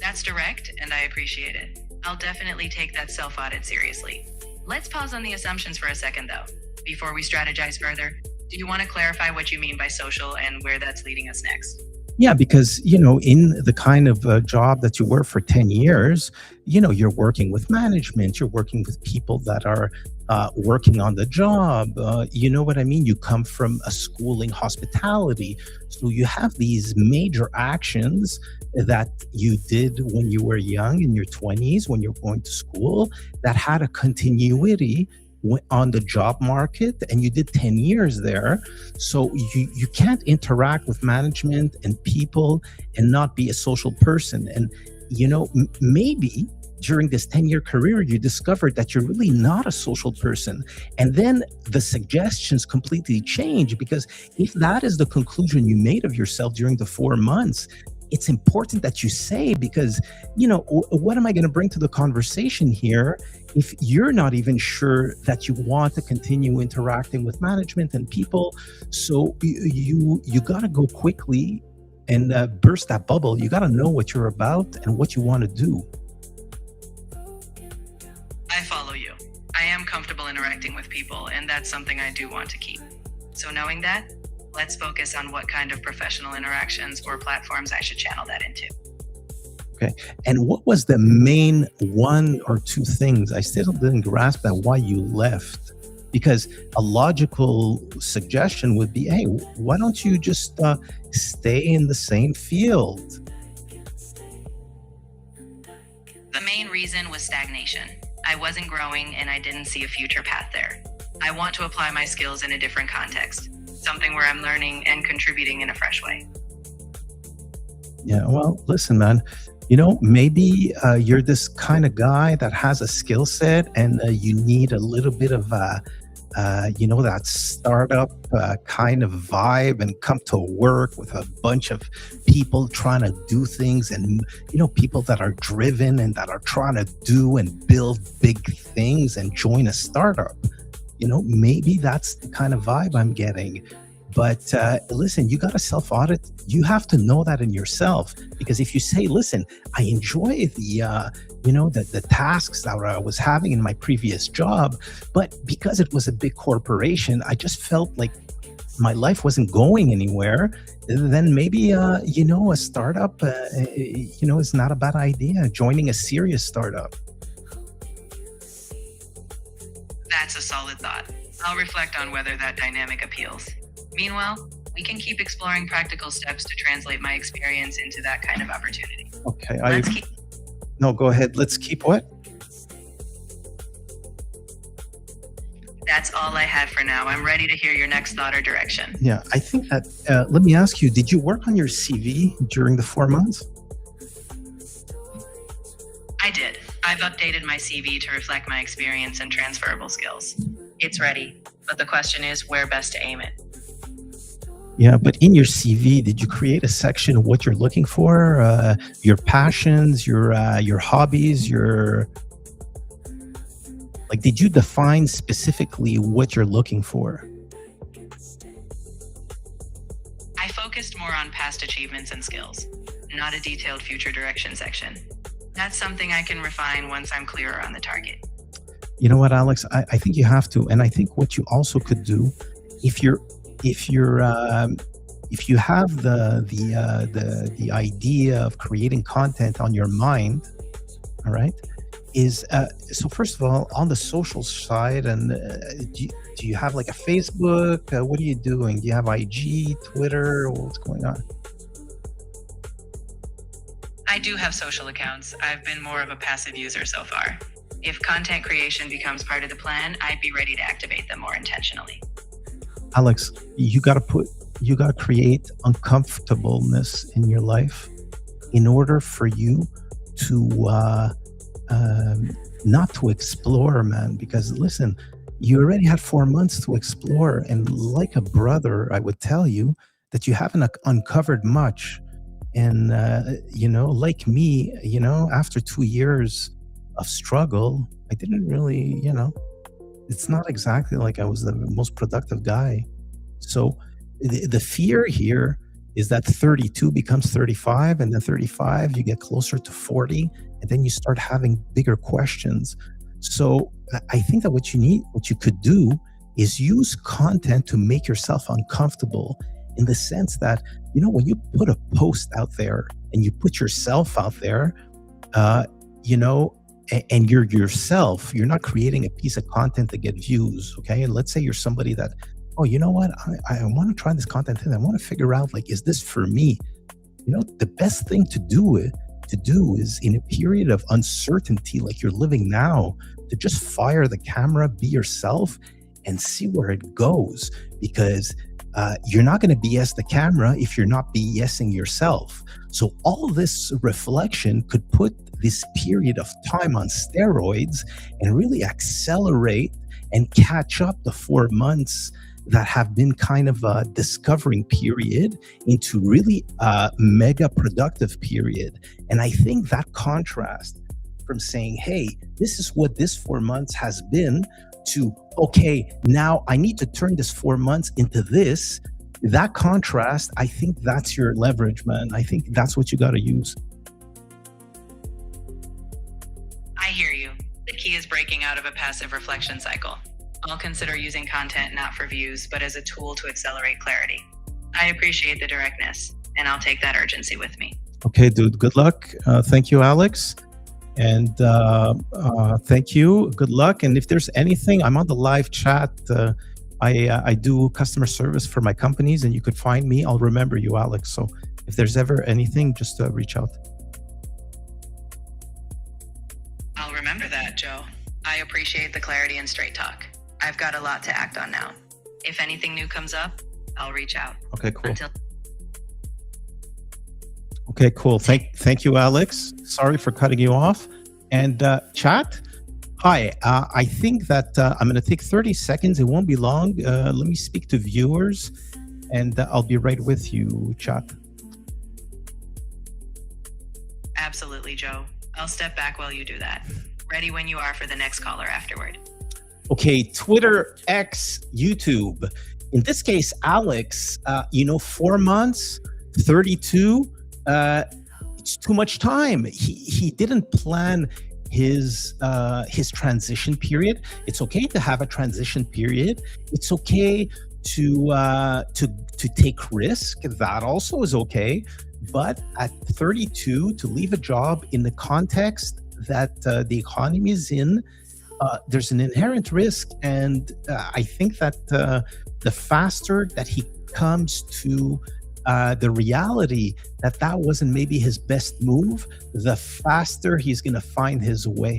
That's direct, and I appreciate it. I'll definitely take that self audit seriously. Let's pause on the assumptions for a second, though. Before we strategize further, do you want to clarify what you mean by social and where that's leading us next? Yeah, because, in the kind of job that you work for 10 years, you're working with management, you're working with people that are working on the job. You know what I mean? You come from a school in hospitality. So you have these major actions that you did when you were young in your 20s, when you're going to school, that had a continuity on the job market, and you did 10 years there. So you can't interact with management and people and not be a social person. And maybe during this 10-year career you discovered that you're really not a social person, and then the suggestions completely change. Because if that is the conclusion you made of yourself during the 4 months, it's important that you say, because what am I going to bring to the conversation here if you're not even sure that you want to continue interacting with management and people? So you got to go quickly and burst that bubble. You got to know what you're about and what you want to do. I follow you. I am comfortable interacting with people, and that's something I do want to keep. So knowing that, let's focus on what kind of professional interactions or platforms I should channel that into. Okay. And what was the main one or two things? I still didn't grasp that, why you left. Because a logical suggestion would be, hey, why don't you just stay in the same field? The main reason was stagnation. I wasn't growing and I didn't see a future path there. I want to apply my skills in a different context, something where I'm learning and contributing in a fresh way. Yeah, well, listen, man, maybe you're this kind of guy that has a skill set, and you need a little bit of, that startup kind of vibe, and come to work with a bunch of people trying to do things, and, people that are driven and that are trying to do and build big things and join a startup. Maybe that's the kind of vibe I'm getting. But listen, you got to self-audit. You have to know that in yourself, because if you say, listen, I enjoy the tasks that I was having in my previous job, but because it was a big corporation, I just felt like my life wasn't going anywhere, then maybe, a startup, is not a bad idea, joining a serious startup. That's a solid thought. I'll reflect on whether that dynamic appeals. Meanwhile, we can keep exploring practical steps to translate my experience into that kind of opportunity. Okay. No, go ahead. Let's keep what? That's all I had for now. I'm ready to hear your next thought or direction. Yeah, I think that, let me ask you, did you work on your CV during the 4 months? I did. I've updated my CV to reflect my experience and transferable skills. It's ready, but the question is where best to aim it. Yeah, but in your CV, did you create a section of what you're looking for? Your passions, your hobbies, did you define specifically what you're looking for? I focused more on past achievements and skills, not a detailed future direction section. That's something I can refine once I'm clearer on the target. You know what, Alex? I think you have to, and I think what you also could do, if you have the idea of creating content on your mind, all right, is so first of all, on the social side, and do you have like a Facebook? What are you doing? Do you have IG, Twitter? What's going on? I do have social accounts. I've been more of a passive user so far. If content creation becomes part of the plan, I'd be ready to activate them more intentionally. Alex, you got to create uncomfortableness in your life in order for you to not to explore, man. Because listen, you already had 4 months to explore, and like a brother, I would tell you that you haven't uncovered much. And like me, after 2 years of struggle, I didn't really, it's not exactly like I was the most productive guy. So the fear here is that 32 becomes 35, and then 35, you get closer to 40, and then you start having bigger questions. So I think that what you could do is use content to make yourself uncomfortable, in the sense that, when you put a post out there and you put yourself out there, you know, and you're yourself, you're not creating a piece of content to get views. Okay. And let's say you're somebody that, oh, you know what? I want to try this content and I want to figure out, like, is this for me? The best thing to do is, in a period of uncertainty like you're living now, to just fire the camera, be yourself, and see where it goes. Because you're not going to BS the camera if you're not BSing yourself. So all this reflection could put this period of time on steroids and really accelerate and catch up the 4 months that have been kind of a discovering period into really a mega productive period. And I think that contrast from saying, hey, this is what this 4 months has been, to, okay, now I need to turn this 4 months into this, that contrast, I think that's your leverage, man. I think that's what you got to use. I hear you. The key is breaking out of a passive reflection cycle. I'll consider using content not for views, but as a tool to accelerate clarity. I appreciate the directness, and I'll take that urgency with me. Okay, dude, good luck. Thank you, Alex. And thank you. Good luck. And if there's anything, I'm on the live chat. I do customer service for my companies, and you could find me. I'll remember you, Alex. So if there's ever anything, just reach out. I'll remember that, Joe. I appreciate the clarity and straight talk. I've got a lot to act on now. If anything new comes up, I'll reach out. Okay, cool. Okay, cool. Thank you, Alex. Sorry for cutting you off. And chat, hi. I think that I'm going to take 30 seconds. It won't be long. Let me speak to viewers, and I'll be right with you, chat. Absolutely, Joe. I'll step back while you do that. Ready when you are for the next caller afterward. Okay, Twitter, X, YouTube. In this case, Alex, 4 months, 32, it's too much time. He didn't plan his transition period. It's okay to have a transition period. It's okay to take risk. That also is okay. But at 32, to leave a job in the context that the economy is in, there's an inherent risk. And I think that the faster that he comes to the reality that wasn't maybe his best move, the faster he's going to find his way.